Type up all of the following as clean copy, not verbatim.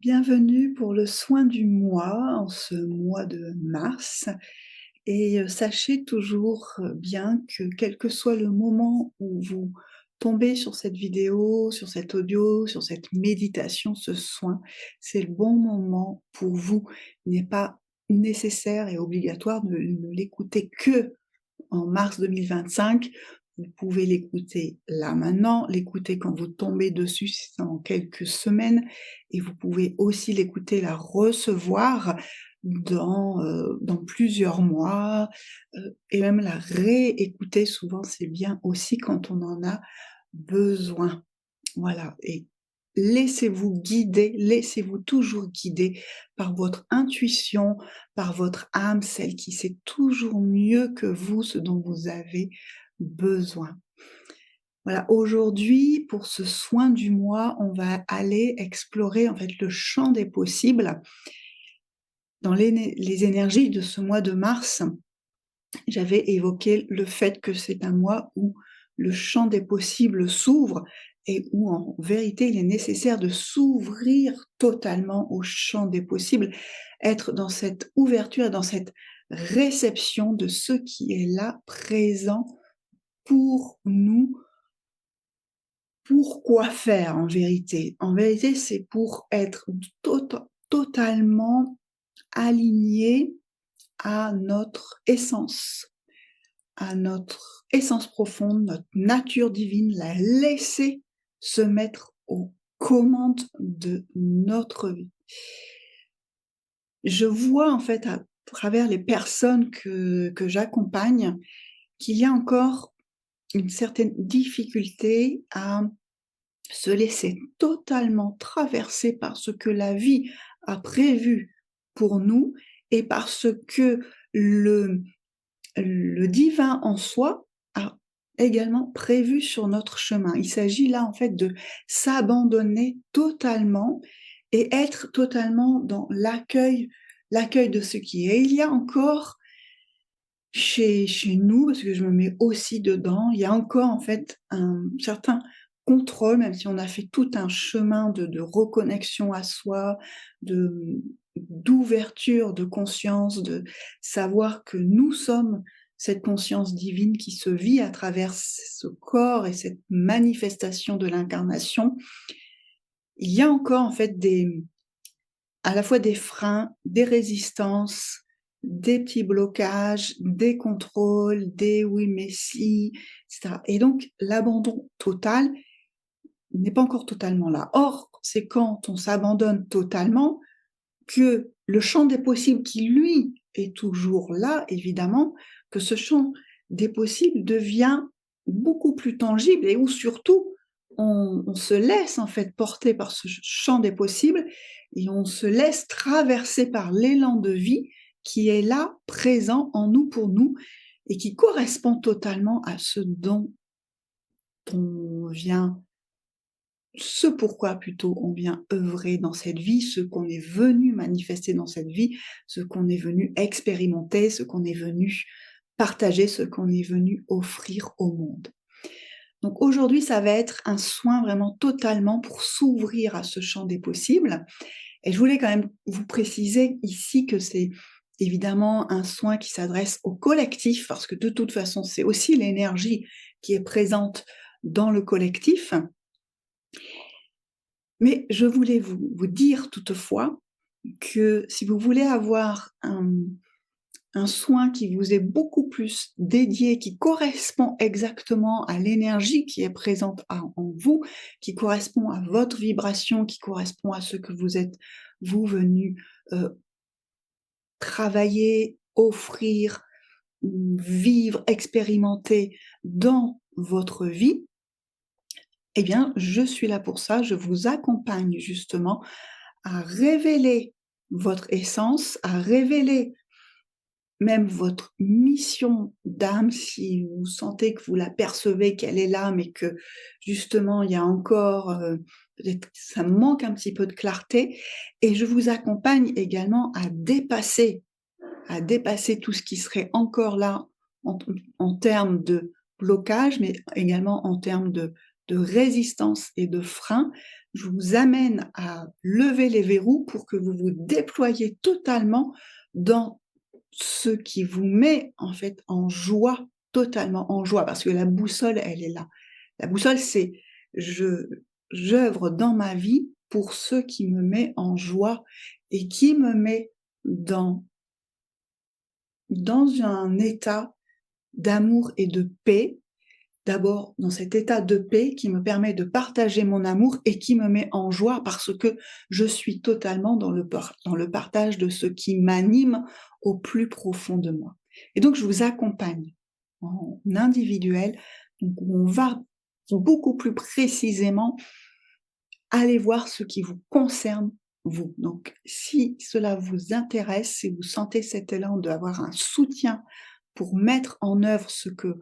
Bienvenue pour le soin du mois, en ce mois de mars et sachez toujours, bien que quel que soit le moment où vous tombez sur cette vidéo, sur cet audio, sur cette méditation, ce soin, c'est le bon moment pour vous. Il n'est pas nécessaire et obligatoire de ne l'écouter que en mars 2025. Vous pouvez l'écouter là maintenant, l'écouter quand vous tombez dessus, c'est dans quelques semaines, et vous pouvez aussi l'écouter, la recevoir dans plusieurs mois, et même la réécouter. Souvent, c'est bien aussi quand on en a besoin. Voilà, et laissez-vous guider, laissez-vous toujours guider par votre intuition, par votre âme, celle qui sait toujours mieux que vous ce dont vous avez besoin. Voilà, aujourd'hui, pour ce soin du mois, on va aller explorer en fait le champ des possibles dans les énergies de ce mois de mars. J'avais évoqué le fait que c'est un mois où le champ des possibles s'ouvre et où en vérité il est nécessaire de s'ouvrir totalement au champ des possibles, être dans cette ouverture, dans cette réception de ce qui est là, présent pour nous. Pourquoi faire en vérité? En vérité, c'est pour être totalement aligné à notre essence profonde, notre nature divine, la laisser se mettre aux commandes de notre vie. Je vois en fait à travers les personnes que j'accompagne qu'il y a encore une certaine difficulté à se laisser totalement traverser par ce que la vie a prévu pour nous et par ce que le divin en soi a également prévu sur notre chemin. Il s'agit là en fait de s'abandonner totalement et être totalement dans l'accueil de ce qui est. Et il y a encore chez nous, parce que je me mets aussi dedans, il y a encore en fait un certain contrôle, même si on a fait tout un chemin de reconnexion à soi, d'ouverture de conscience, de savoir que nous sommes cette conscience divine qui se vit à travers ce corps et cette manifestation de l'incarnation. Il y a encore en fait à la fois des freins, des résistances, des petits blocages, des contrôles, des oui mais si, etc. Et donc l'abandon total n'est pas encore totalement là. Or, c'est quand on s'abandonne totalement que le champ des possibles qui, lui, est toujours là, évidemment, que ce champ des possibles devient beaucoup plus tangible et où surtout on se laisse en fait porter par ce champ des possibles et on se laisse traverser par l'élan de vie qui est là, présent en nous pour nous et qui correspond totalement à ce dont on vient ce pourquoi plutôt on vient œuvrer dans cette vie, ce qu'on est venu manifester dans cette vie, ce qu'on est venu expérimenter, ce qu'on est venu partager, ce qu'on est venu offrir au monde. Donc aujourd'hui, ça va être un soin vraiment totalement pour s'ouvrir à ce champ des possibles. Et je voulais quand même vous préciser ici que c'est évidemment un soin qui s'adresse au collectif, parce que de toute façon, c'est aussi l'énergie qui est présente dans le collectif. Mais je voulais vous dire toutefois que si vous voulez avoir un soin qui vous est beaucoup plus dédié, qui correspond exactement à l'énergie qui est présente en vous, qui correspond à votre vibration, qui correspond à ce que vous êtes, vous, venu travailler, offrir, vivre, expérimenter dans votre vie, eh bien, je suis là pour ça, je vous accompagne justement à révéler votre essence, à révéler même votre mission d'âme, si vous sentez que vous la percevez, qu'elle est là, mais que justement il y a encore, peut-être ça manque un petit peu de clarté. Et je vous accompagne également à dépasser tout ce qui serait encore là en, en termes de blocage, mais également en termes de résistance et de frein, je vous amène à lever les verrous pour que vous vous déployiez totalement dans ce qui vous met en fait en joie, totalement en joie, parce que la boussole, elle est là. La boussole, c'est j'œuvre dans ma vie pour ce qui me met en joie et qui me met dans un état d'amour et de paix. D'abord, dans cet état de paix qui me permet de partager mon amour et qui me met en joie parce que je suis totalement dans le partage de ce qui m'anime au plus profond de moi. Et donc, je vous accompagne en individuel, donc où on va beaucoup plus précisément aller voir ce qui vous concerne, vous. Donc, si cela vous intéresse, si vous sentez cet élan d'avoir un soutien pour mettre en œuvre ce que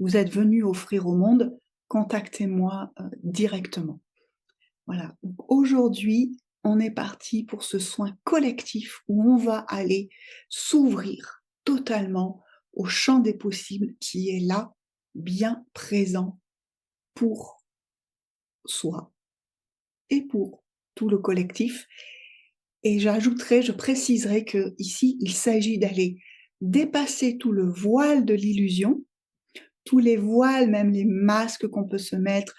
vous êtes venu offrir au monde, contactez-moi directement. Voilà. Donc aujourd'hui, on est parti pour ce soin collectif où on va aller s'ouvrir totalement au champ des possibles qui est là, bien présent pour soi et pour tout le collectif. Et j'ajouterai, je préciserai que ici, il s'agit d'aller dépasser tout le voile de l'illusion, tous les voiles, même les masques qu'on peut se mettre,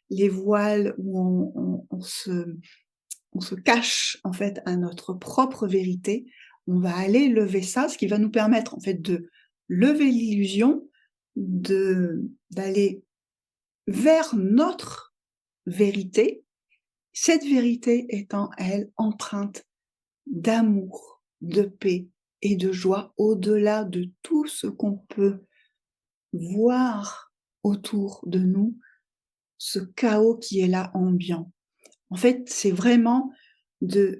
les voiles où on se cache en fait à notre propre vérité. On va aller lever ça, ce qui va nous permettre en fait de lever l'illusion, d'aller vers notre vérité, cette vérité étant, elle, empreinte d'amour, de paix et de joie au-delà de tout ce qu'on peut voir autour de nous, ce chaos qui est là ambiant. En fait, c'est vraiment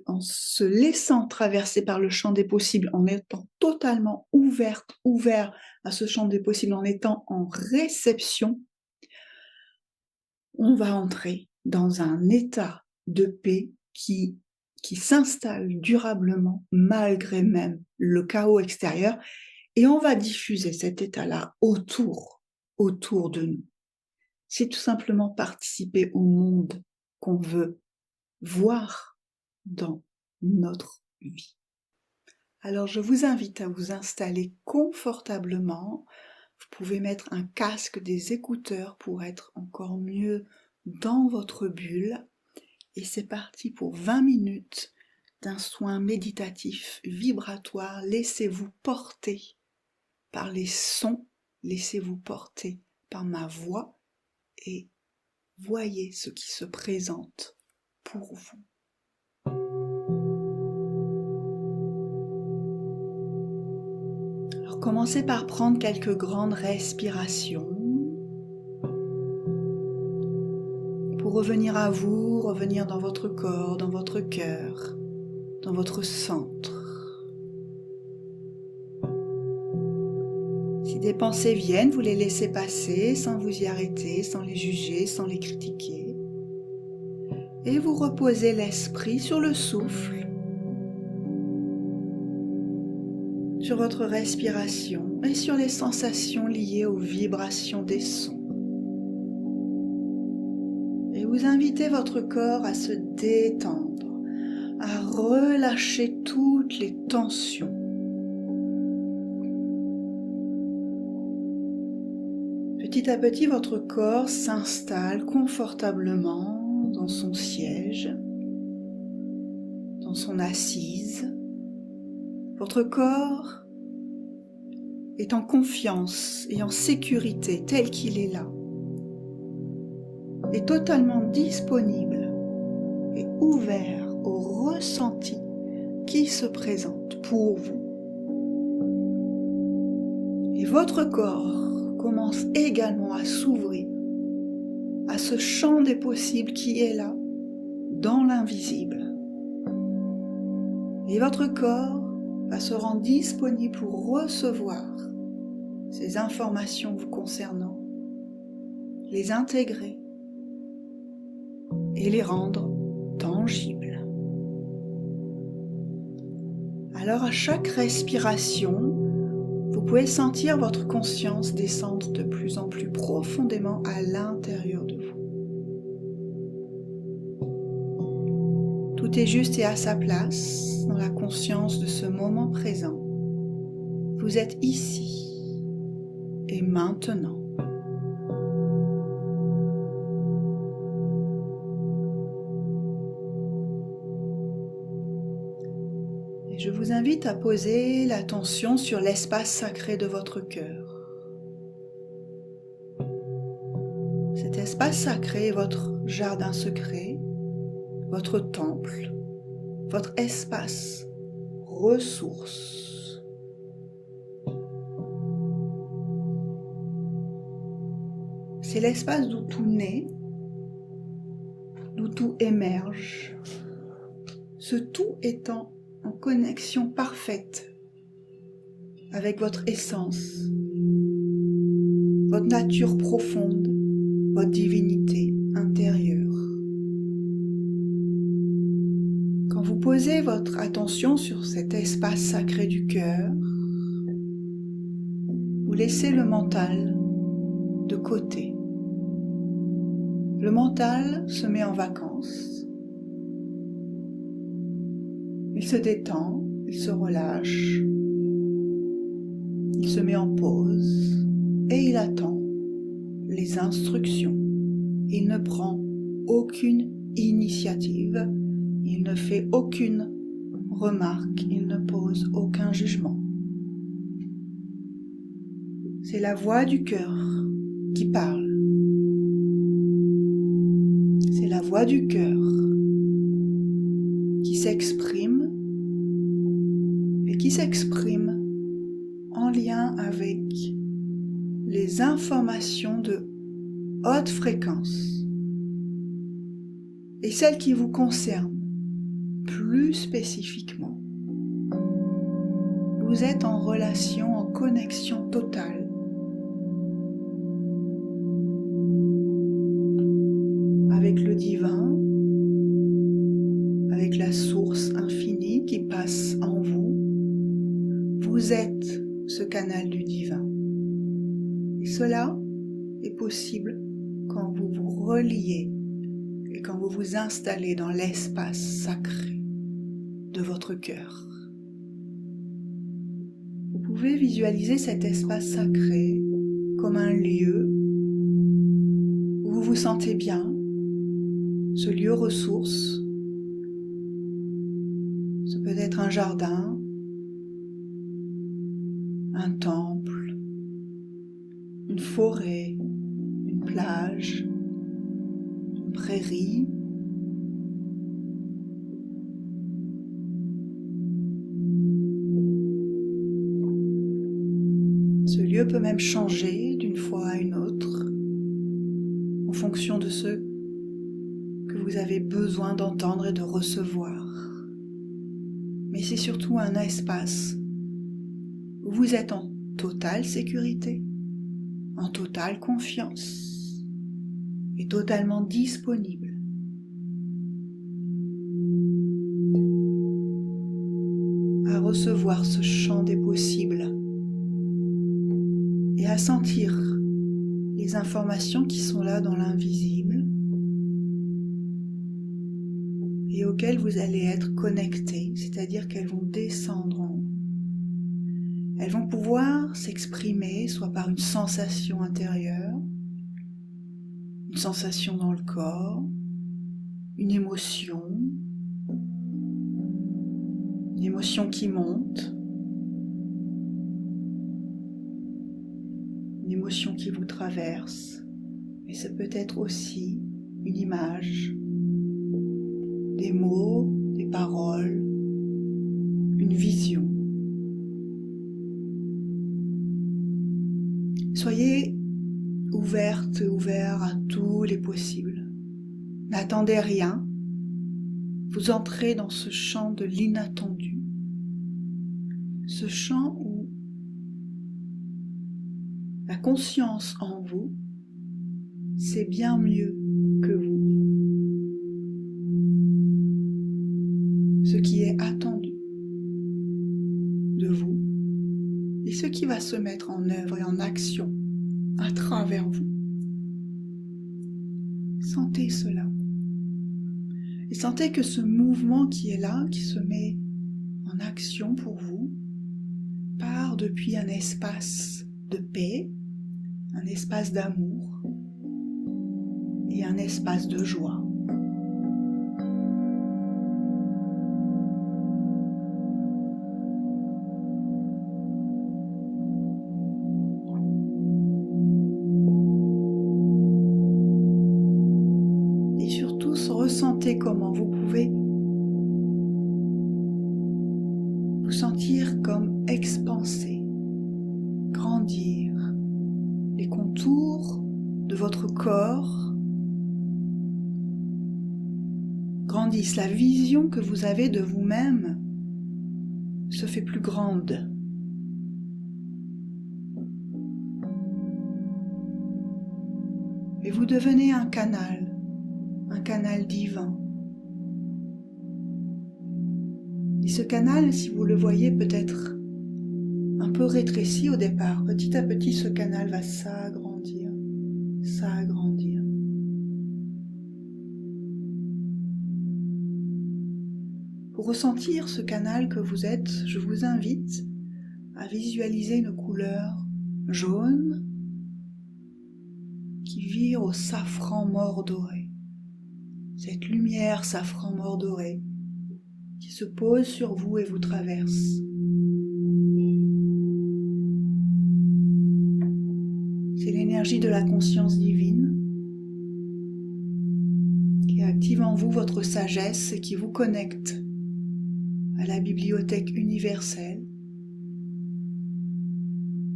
en se laissant traverser par le champ des possibles, en étant totalement ouvert à ce champ des possibles, en étant en réception, on va entrer dans un état de paix qui s'installe durablement malgré même le chaos extérieur, et on va diffuser cet état-là autour de nous. C'est tout simplement participer au monde qu'on veut voir dans notre vie. Alors je vous invite à vous installer confortablement. Vous pouvez mettre un casque, des écouteurs pour être encore mieux dans votre bulle. Et c'est parti pour 20 minutes d'un soin méditatif, vibratoire. Laissez-vous porter par les sons, laissez-vous porter par ma voix et voyez ce qui se présente pour vous. Alors commencez par prendre quelques grandes respirations pour revenir à vous, revenir dans votre corps, dans votre cœur, dans votre centre. Si des pensées viennent, vous les laissez passer sans vous y arrêter, sans les juger, sans les critiquer. Et vous reposez l'esprit sur le souffle, sur votre respiration et sur les sensations liées aux vibrations des sons. Et vous invitez votre corps à se détendre, à relâcher toutes les tensions. Petit à petit, votre corps s'installe confortablement dans son siège, dans son assise. Votre corps est en confiance et en sécurité tel qu'il est là, est totalement disponible et ouvert au ressenti qui se présente pour vous. Et votre corps commence également à s'ouvrir à ce champ des possibles qui est là, dans l'invisible. Et votre corps va se rendre disponible pour recevoir ces informations vous concernant, les intégrer et les rendre tangibles. Alors à chaque respiration, vous pouvez sentir votre conscience descendre de plus en plus profondément à l'intérieur de vous. Tout est juste et à sa place dans la conscience de ce moment présent. Vous êtes ici et maintenant. Et je vous invite à poser l'attention sur l'espace sacré de votre cœur. Cet espace sacré est votre jardin secret, votre temple, votre espace ressource. C'est l'espace d'où tout naît, d'où tout émerge, ce tout étant en connexion parfaite avec votre essence, votre nature profonde, votre divinité intérieure. Quand vous posez votre attention sur cet espace sacré du cœur, vous laissez le mental de côté. Le mental se met en vacances. Il se détend, il se relâche, il se met en pause et il attend les instructions. Il ne prend aucune initiative, il ne fait aucune remarque, il ne pose aucun jugement. C'est la voix du cœur qui parle. C'est la voix du cœur qui s'exprime et qui s'exprime en lien avec les informations de haute fréquence et celles qui vous concernent plus spécifiquement. Vous êtes en relation, en connexion totale avec le divin, avec la source infinie qui passe en vous. Vous êtes ce canal du divin. Et cela est possible quand vous vous reliez et quand vous vous installez dans l'espace sacré de votre cœur. Vous pouvez visualiser cet espace sacré comme un lieu où vous vous sentez bien, ce lieu ressource. Ce peut être un jardin, un temple, une forêt, une plage, une prairie. Ce lieu peut même changer d'une fois à une autre en fonction de ce que vous avez besoin d'entendre et de recevoir. Mais c'est surtout un espace où vous êtes en totale sécurité, en totale confiance et totalement disponible. À recevoir ce champ des possibles et à sentir les informations qui sont là dans l'invisible et auxquelles vous allez être connecté, c'est-à-dire qu'elles vont descendre en vous. Elles vont pouvoir s'exprimer soit par une sensation intérieure, une sensation dans le corps, une émotion qui monte, une émotion qui vous traverse, et ça peut être aussi une image, des mots, des paroles, une vision. Soyez ouvert à tous les possibles. N'attendez rien. Vous entrez dans ce champ de l'inattendu. Ce champ où la conscience en vous, c'est bien mieux que vous. Ce qui est attendu de vous et ce qui va se mettre en œuvre et en action à travers vous. Sentez cela Et sentez que ce mouvement qui est là, qui se met en action pour vous, part depuis un espace de paix, un espace d'amour et un espace de joie. Et surtout, ressentez comment vous pouvez vous sentir comme expanser, grandir. Les contours de votre corps grandissent. La vision que vous avez de vous-même se fait plus grande. Et vous devenez un canal divin. Et ce canal, si vous le voyez peut-être un peu rétréci au départ, petit à petit ce canal va s'agrandir, s'agrandir. Pour ressentir ce canal que vous êtes, je vous invite à visualiser une couleur jaune qui vire au safran mort doré. Cette lumière safran mort doré qui se pose sur vous et vous traverse. C'est l'énergie de la conscience divine qui active en vous votre sagesse et qui vous connecte à la bibliothèque universelle,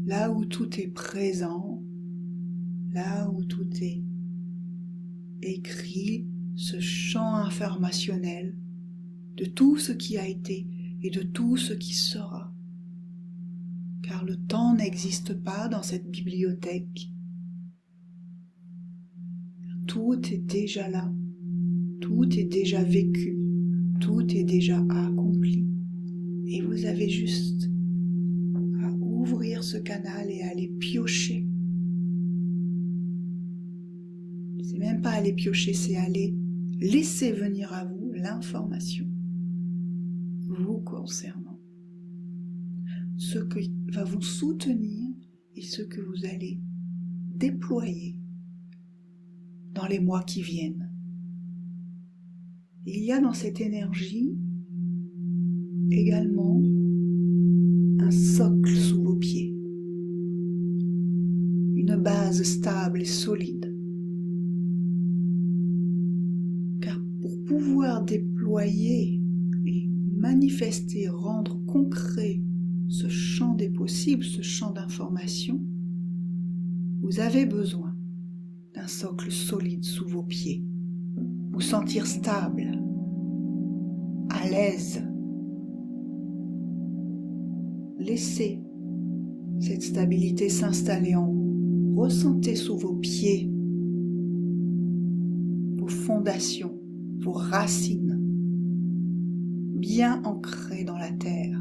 là où tout est présent, là où tout est écrit, ce champ informationnel de tout ce qui a été et de tout ce qui sera. Car le temps n'existe pas dans cette bibliothèque. Tout est déjà là, tout est déjà vécu, tout est déjà accompli. Et vous avez juste à ouvrir ce canal et à aller piocher. C'est même pas aller piocher, c'est aller laisser venir à vous l'information vous concernant. Ce qui va vous soutenir et ce que vous allez déployer dans les mois qui viennent. Il y a dans cette énergie également un socle sous vos pieds, une base stable et solide. Car pour pouvoir déployer et manifester, rendre concret ce champ des possibles, ce champ d'information, vous avez besoin d'un socle solide sous vos pieds. Vous sentir stable, à l'aise. Laissez cette stabilité s'installer en vous. Ressentez sous vos pieds vos fondations, vos racines, bien ancrées dans la terre,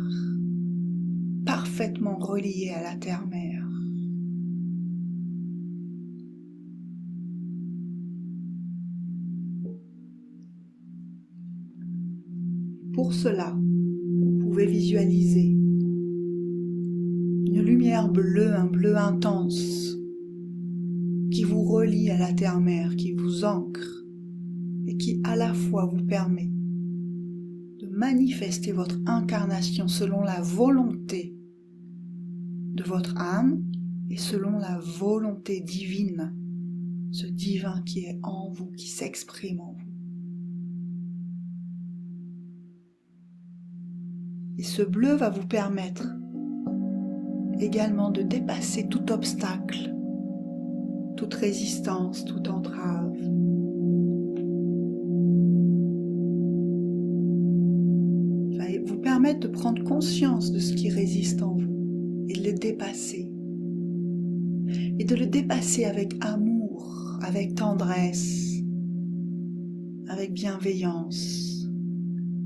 parfaitement reliées à la terre-mère. Pour cela, vous pouvez visualiser une lumière bleue, un bleu intense, qui vous relie à la terre-mère, qui vous ancre et qui à la fois vous permet de manifester votre incarnation selon la volonté de votre âme et selon la volonté divine, ce divin qui est en vous, qui s'exprime en vous. Et ce bleu va vous permettre également de dépasser tout obstacle, toute résistance, toute entrave. Il va vous permettre de prendre conscience de ce qui résiste en vous et de le dépasser. Et de le dépasser avec amour, avec tendresse, avec bienveillance.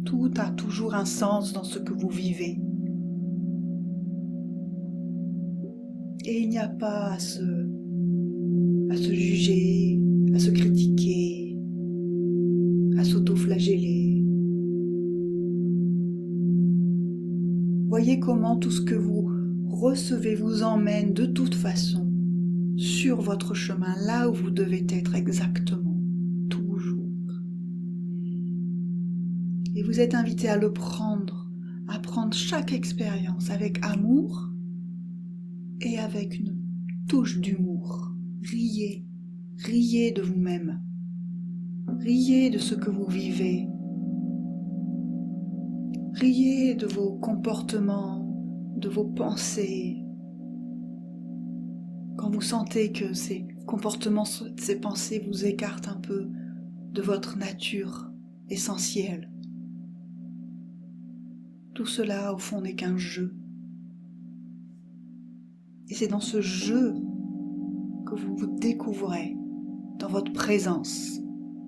Tout a toujours un sens dans ce que vous vivez. Et il n'y a pas à se juger, à se critiquer, à s'auto-flageller. Voyez comment tout ce que vous recevez vous emmène de toute façon sur votre chemin, là où vous devez être exactement, toujours. Et vous êtes invité à le prendre, à prendre chaque expérience avec amour et avec une touche d'humour. Riez, riez de vous-même, riez de ce que vous vivez, riez de vos comportements, de vos pensées. Quand vous sentez que ces comportements, ces pensées vous écartent un peu de votre nature essentielle. Tout cela, au fond, n'est qu'un jeu. Et c'est dans ce jeu que vous vous découvrez dans votre présence,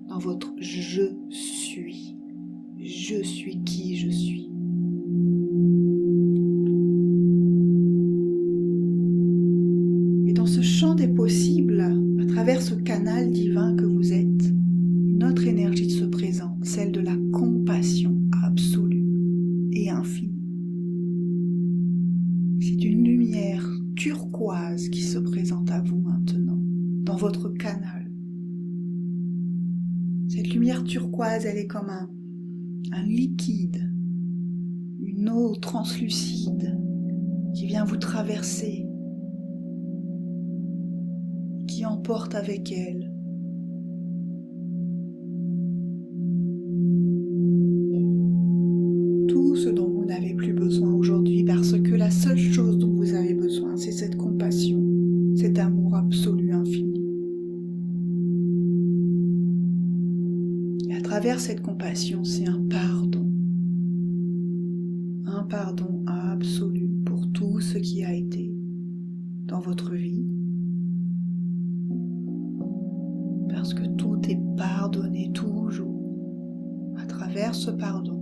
dans votre je suis. Je suis qui je suis. Et dans ce champ des possibles, à travers ce canal divin que vous êtes, une autre énergie se présente, celle de la compassion absolue et infinie. C'est une lumière turquoise qui se présente à vous maintenant, dans votre canal. Cette lumière turquoise, elle est comme un liquide, une eau translucide qui vient vous traverser, qui emporte avec elle tout ce dont vous n'avez plus besoin aujourd'hui, parce que la seule chose dont vous avez besoin, c'est cette compassion, cet amour absolu infini. Et à travers cette compassion, c'est un pardon absolu pour tout ce qui a été dans votre vie, parce que tout est pardonné toujours. À travers ce pardon,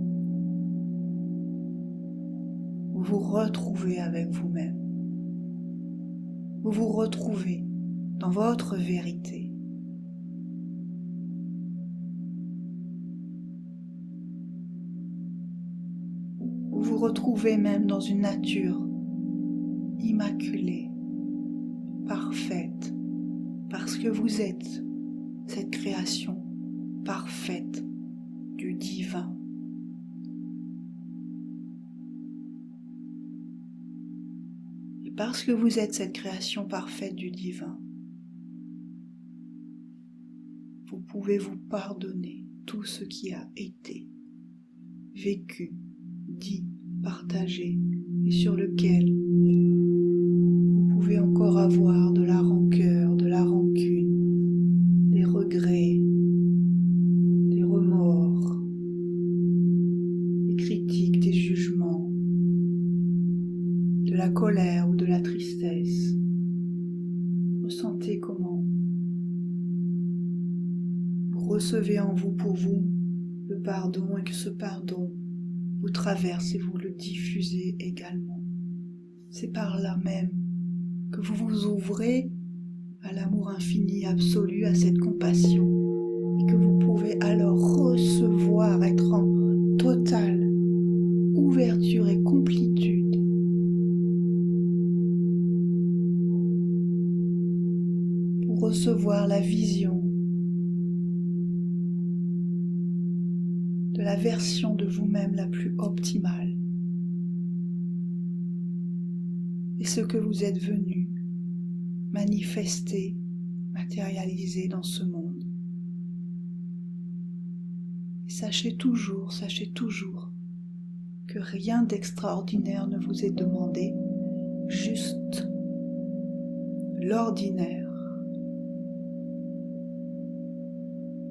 vous vous retrouvez avec vous-même. Vous vous retrouvez dans votre vérité. Vous vous retrouvez même dans une nature immaculée, parfaite, parce que vous êtes cette création parfaite du divin. Et parce que vous êtes cette création parfaite du divin, vous pouvez vous pardonner tout ce qui a été vécu, dit, partagé, et sur lequel vous pouvez encore avoir de la rancœur, de la rancune, des regrets, des remords, des critiques, des jugements, de la colère ou de la tristesse. Ressentez comment vous recevez en vous pour vous le pardon et que ce pardon vous traverse et vous le diffusez également. C'est par là même que vous vous ouvrez à l'amour infini absolu, à cette compassion, et que vous pouvez alors recevoir, être en totale ouverture et complétude pour recevoir la vision de la version de vous-même la plus optimale et ce que vous êtes venu manifester, matérialiser dans ce monde. Et sachez toujours que rien d'extraordinaire ne vous est demandé, juste l'ordinaire.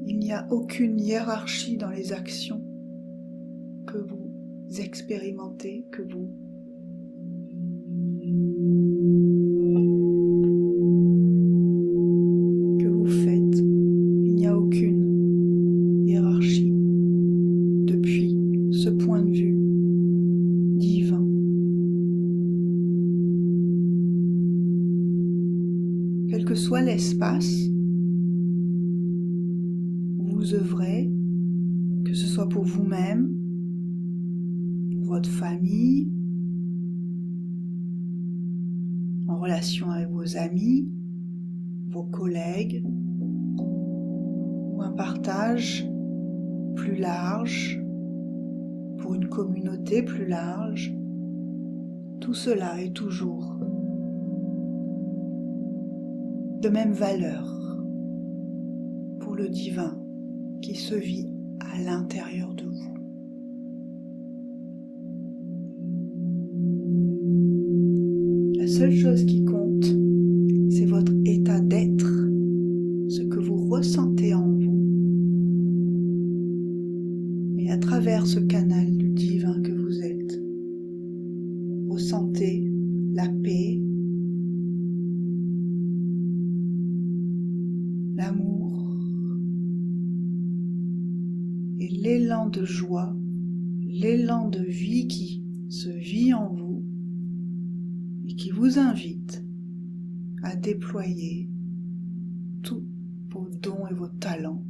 Il n'y a aucune hiérarchie dans les actions que vous expérimentez, que vous faites. Il n'y a aucune hiérarchie depuis ce point de vue divin. Quel que soit l'espace où vous œuvrez, que ce soit pour vous-même, pour votre famille, en relation avec vos amis, vos collègues, ou un partage plus large pour une communauté plus large. Tout cela est toujours de même valeur pour le divin qui se vit à l'intérieur de vous. La seule chose qui compte, c'est votre état d'être, ce que vous ressentez en vous. Et à travers ce canal du divin que vous êtes, ressentez la paix, l'amour et l'élan de joie, l'élan de vie qui se vit en vous et qui vous invite à déployer tous vos dons et vos talents,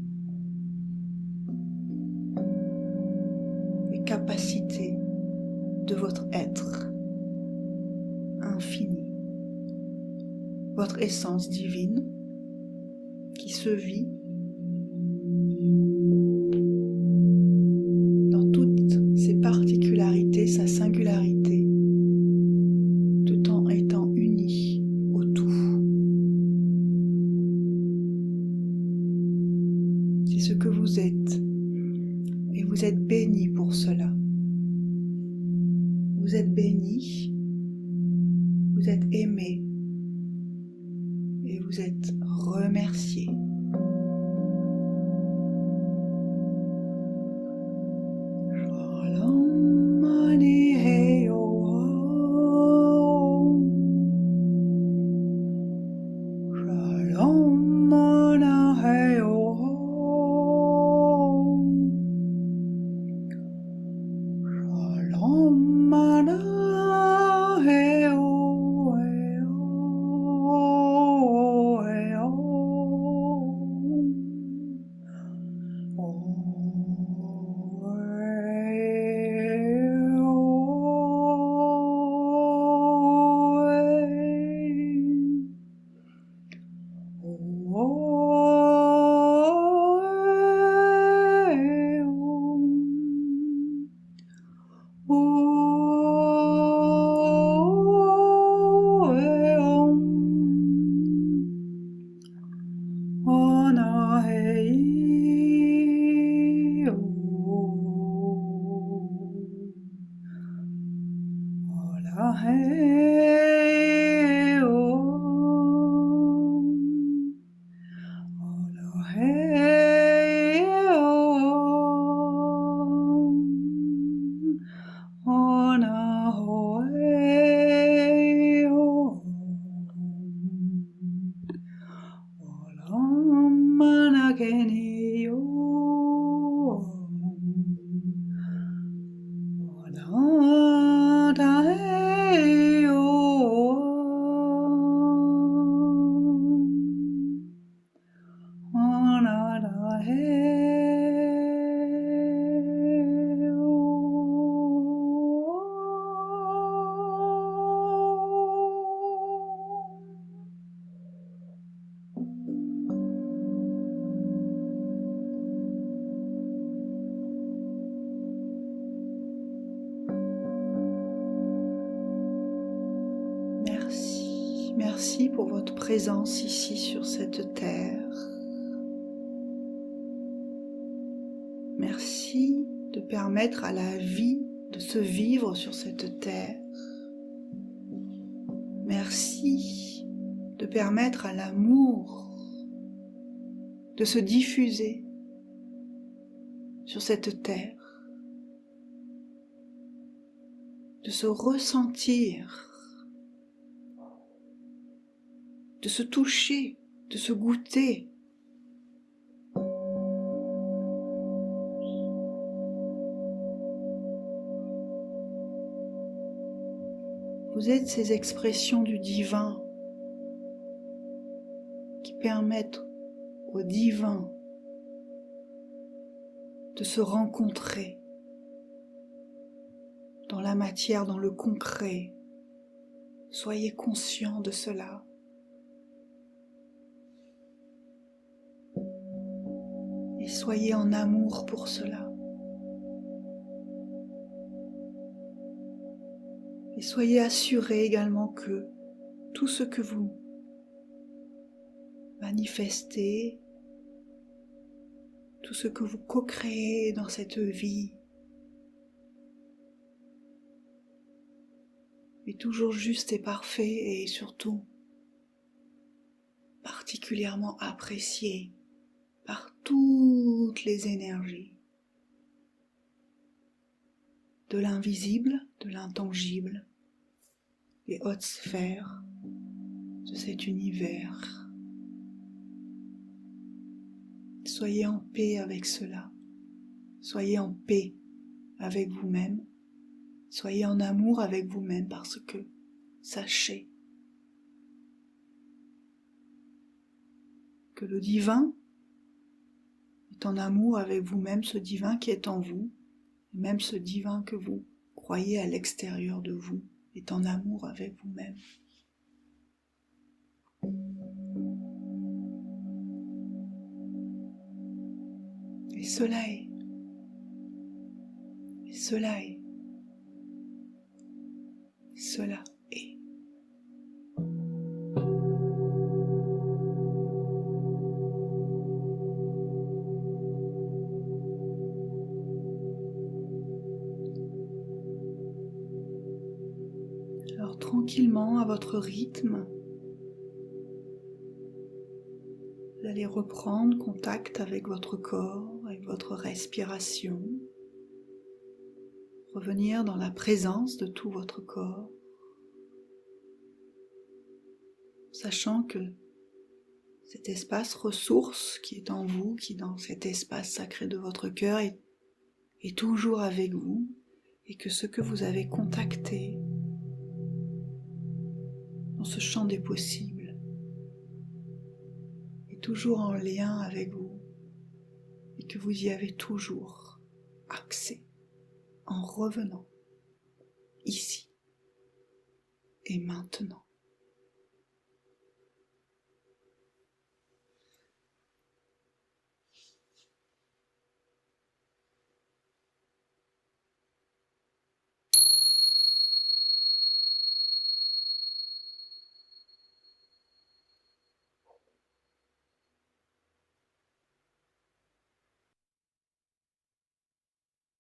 les capacités de votre être infini, votre essence divine qui se vit dans toutes ses particularités, sa singularité, tout en étant uni au tout. C'est ce que vous êtes, et vous êtes béni pour cela. Vous êtes béni, vous êtes aimé, et vous êtes remercié. Merci pour votre présence ici sur cette terre. Merci de permettre à la vie de se vivre sur cette terre. Merci de permettre à l'amour de se diffuser sur cette terre, de se ressentir, de se toucher, de se goûter. Vous êtes ces expressions du divin qui permettent au divin de se rencontrer dans la matière, dans le concret, Soyez conscient de cela. Et soyez en amour pour cela. Et soyez assurés également que tout ce que vous manifestez, tout ce que vous co-créez dans cette vie est toujours juste et parfait et surtout particulièrement apprécié par toutes les énergies de l'invisible, de l'intangible, les hautes sphères de cet univers. Soyez en paix avec cela. Soyez en paix avec vous-même. Soyez en amour avec vous-même parce que sachez que le divin est en amour avec vous-même, ce divin qui est en vous, et même ce divin que vous croyez à l'extérieur de vous est en amour avec vous-même. Et cela est. Et cela est. Et cela est. Alors tranquillement, à votre rythme, vous allez reprendre contact avec votre corps, avec votre respiration, revenir dans la présence de tout votre corps, sachant que cet espace ressource qui est en vous, qui est dans cet espace sacré de votre cœur est toujours avec vous et que ce que vous avez contacté dans ce champ des possibles est toujours en lien avec vous et que vous y avez toujours accès en revenant ici et maintenant.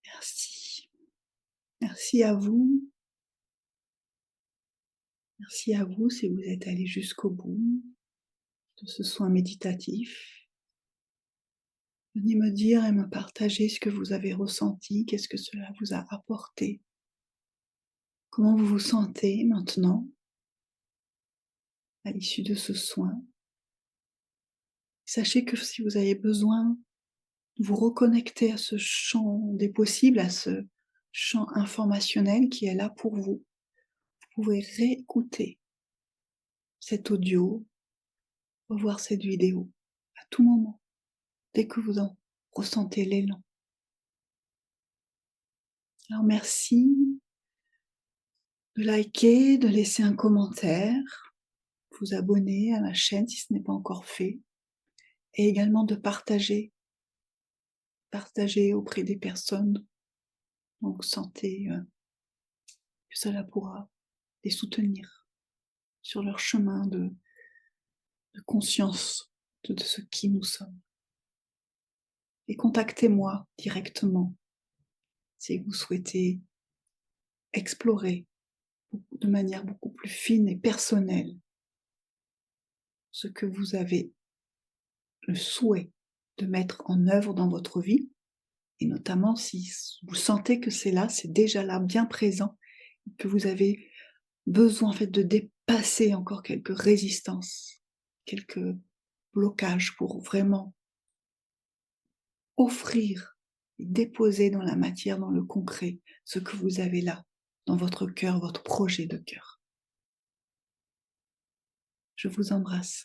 Merci. Merci à vous. Merci à vous si vous êtes allé jusqu'au bout de ce soin méditatif. Venez me dire et me partager ce que vous avez ressenti, qu'est-ce que cela vous a apporté. Comment vous vous sentez maintenant, à l'issue de ce soin. Sachez que si vous avez besoin de vous reconnecter à ce champ des possibles, à ce champ informationnel qui est là pour vous, vous pouvez réécouter cet audio, revoir cette vidéo à tout moment, dès que vous en ressentez l'élan. Alors merci de liker, de laisser un commentaire, vous abonner à la chaîne si ce n'est pas encore fait, et également de partager auprès des personnes dont vous sentez que cela pourra les soutenir sur leur chemin de conscience de ce qui nous sommes. Et contactez-moi directement si vous souhaitez explorer de manière beaucoup plus fine et personnelle ce que vous avez le souhait de mettre en œuvre dans votre vie, et notamment si vous sentez que c'est là, c'est déjà là, bien présent, que vous avez besoin en fait de dépasser encore quelques résistances, quelques blocages pour vraiment offrir et déposer dans la matière, dans le concret, ce que vous avez là, dans votre cœur, votre projet de cœur. Je vous embrasse.